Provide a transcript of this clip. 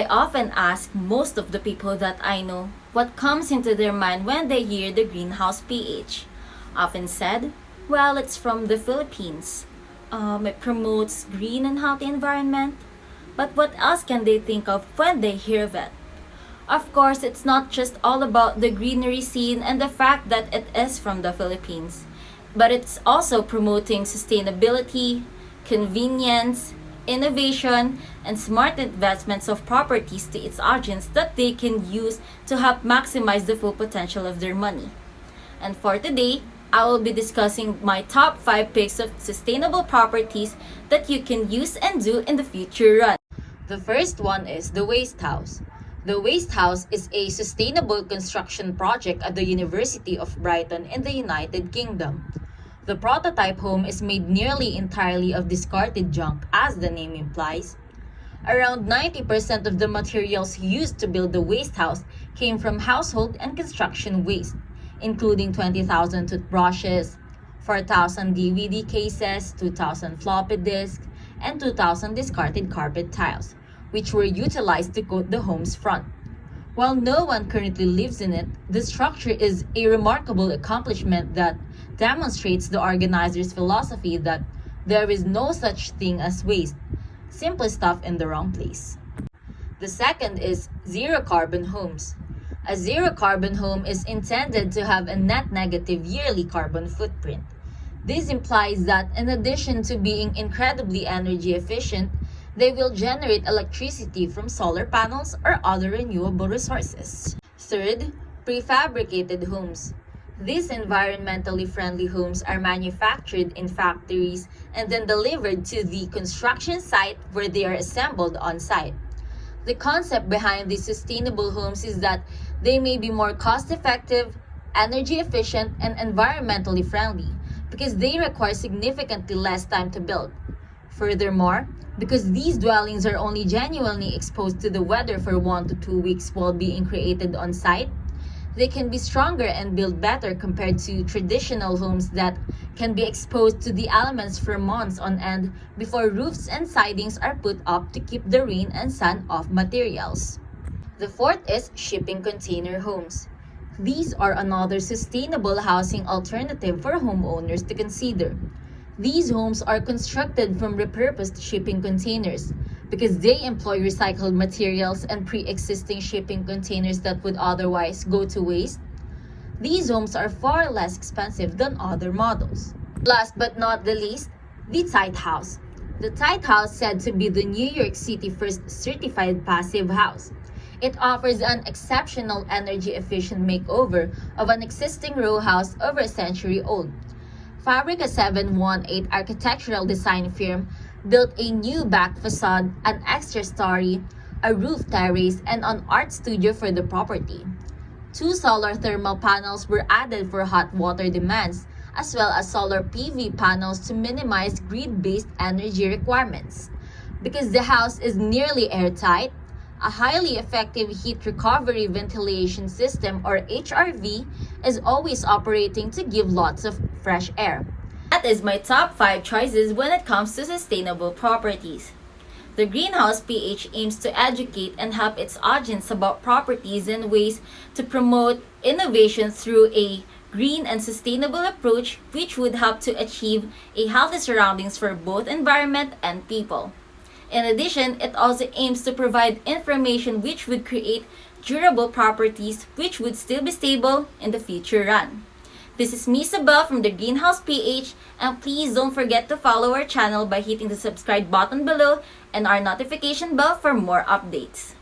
I often ask most of the people that I know what comes into their mind when they hear the greenhouse pH. Often said, well, it's from the Philippines. It promotes green and healthy environment. But what else can they think of when they hear that? Of course, it's not just all about the greenery scene and the fact that it is from the Philippines, but it's also promoting sustainability, convenience, innovation, and smart investments of properties to its audience that they can use to help maximize the full potential of their money. And for today, I will be discussing my top 5 picks of sustainable properties that you can use and do in the future run. The first one is the Waste House. The Waste House is a sustainable construction project at the University of Brighton in the United Kingdom. The prototype home is made nearly entirely of discarded junk, as the name implies. Around 90% of the materials used to build the waste house came from household and construction waste, including 20,000 toothbrushes, 4,000 DVD cases, 2,000 floppy disks, and 2,000 discarded carpet tiles, which were utilized to coat the home's front. While no one currently lives in it, the structure is a remarkable accomplishment that demonstrates the organizer's philosophy that there is no such thing as waste, simply stuff in the wrong place. The second is zero carbon homes. A zero carbon home is intended to have a net negative yearly carbon footprint. This implies that in addition to being incredibly energy efficient, they will generate electricity from solar panels or other renewable resources. Third, prefabricated homes. These environmentally friendly homes are manufactured in factories and then delivered to the construction site where they are assembled on site. The concept behind these sustainable homes is that they may be more cost-effective, energy efficient, and environmentally friendly because they require significantly less time to build. Furthermore, because these dwellings are only genuinely exposed to the weather for 1 to 2 weeks while being created on site, they can be stronger and build better compared to traditional homes that can be exposed to the elements for months on end before roofs and sidings are put up to keep the rain and sun off materials. The fourth is shipping container homes. These are another sustainable housing alternative for homeowners to consider. These homes are constructed from repurposed shipping containers because they employ recycled materials and pre-existing shipping containers that would otherwise go to waste. These homes are far less expensive than other models. Last but not the least, the Tite House. The Tite House, said to be the New York City first certified passive house. It offers an exceptional energy-efficient makeover of an existing row house over a century old. Fabrica 718 architectural design firm built a new back facade, an extra story, a roof terrace, and an art studio for the property. 2 solar thermal panels were added for hot water demands, as well as solar PV panels to minimize grid-based energy requirements. Because the house is nearly airtight, a highly effective heat recovery ventilation system, or HRV, is always operating to give lots of fresh air. That is my top 5 choices when it comes to sustainable properties. The Greenhouse PH aims to educate and help its audience about properties and ways to promote innovation through a green and sustainable approach, which would help to achieve a healthy surroundings for both environment and people. In addition, it also aims to provide information which would create durable properties which would still be stable in the future run. This is me, Isabel, from the Greenhouse PH, and please don't forget to follow our channel by hitting the subscribe button below and our notification bell for more updates.